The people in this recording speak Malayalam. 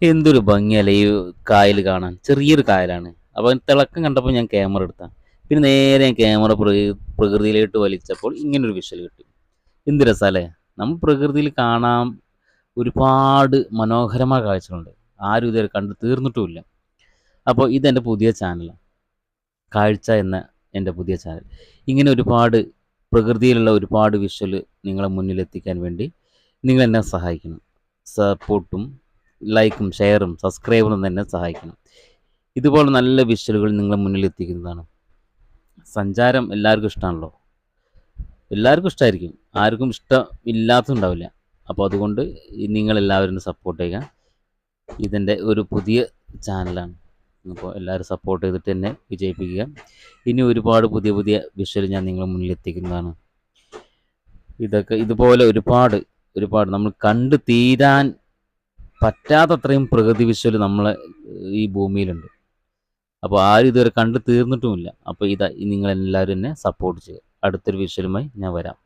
എന്തൊരു ഭംഗിയല്ലേ ഈ കായൽ കാണാൻ. ചെറിയൊരു കായലാണ്. അപ്പോൾ തിളക്കം കണ്ടപ്പോൾ ഞാൻ ക്യാമറ എടുത്താണ്. പിന്നെ നേരെ ഞാൻ ക്യാമറ പ്രകൃതിയിലോട്ട് വലിച്ചപ്പോൾ ഇങ്ങനൊരു വിഷ്വൽ കിട്ടി. എന്ത് രസാല്ലേ! നമ്മൾ പ്രകൃതിയിൽ കാണാൻ ഒരുപാട് മനോഹരമായ കാഴ്ചകളുണ്ട്. ആരും ഇതുവരെ കണ്ട് തീർന്നിട്ടുമില്ല. അപ്പോൾ ഇതെൻ്റെ പുതിയ ചാനലാണ്. കാഴ്ച എന്ന എൻ്റെ പുതിയ ചാനൽ. ഇങ്ങനെ ഒരുപാട് പ്രകൃതിയിലുള്ള ഒരുപാട് വിഷ്വൽ നിങ്ങളെ മുന്നിലെത്തിക്കാൻ വേണ്ടി നിങ്ങളെന്നെ സഹായിക്കണം. സപ്പോർട്ടും ലൈക്കും ഷെയറും സബ്സ്ക്രൈബറും തന്നെ സഹായിക്കണം. ഇതുപോലെ നല്ല വിഷ്വലുകൾ നിങ്ങളുടെ മുന്നിൽ എത്തിക്കുന്നതാണ്. സഞ്ചാരം എല്ലാവർക്കും ഇഷ്ടമാണല്ലോ. എല്ലാവർക്കും ഇഷ്ടമായിരിക്കും. ആർക്കും ഇഷ്ടം ഇല്ലാത്തതുണ്ടാവില്ല. അപ്പോൾ അതുകൊണ്ട് നിങ്ങളെല്ലാവരും സപ്പോർട്ട് ചെയ്യുക. ഇതെൻ്റെ ഒരു പുതിയ ചാനലാണ്. അപ്പോൾ എല്ലാവരും സപ്പോർട്ട് ചെയ്തിട്ട് തന്നെ വിജയിപ്പിക്കുക. ഇനി ഒരുപാട് പുതിയ പുതിയ വിഷ്വൽ ഞാൻ നിങ്ങളുടെ മുന്നിൽ എത്തിക്കുന്നതാണ്. ഇതൊക്കെ ഇതുപോലെ ഒരുപാട് ഒരുപാട് നമ്മൾ കണ്ടു തീരാൻ പറ്റാത്തത്രയും പ്രകൃതി വിഷ്വൽ നമ്മളെ ഈ ഭൂമിയിലുണ്ട്. അപ്പോൾ ആരും ഇതുവരെ കണ്ടു തീർന്നിട്ടുമില്ല. അപ്പോൾ ഇതാ നിങ്ങളെല്ലാവരും എന്നെ സപ്പോർട്ട് ചെയ്യുക. അടുത്തൊരു വിഷ്വലുമായി ഞാൻ വരാം.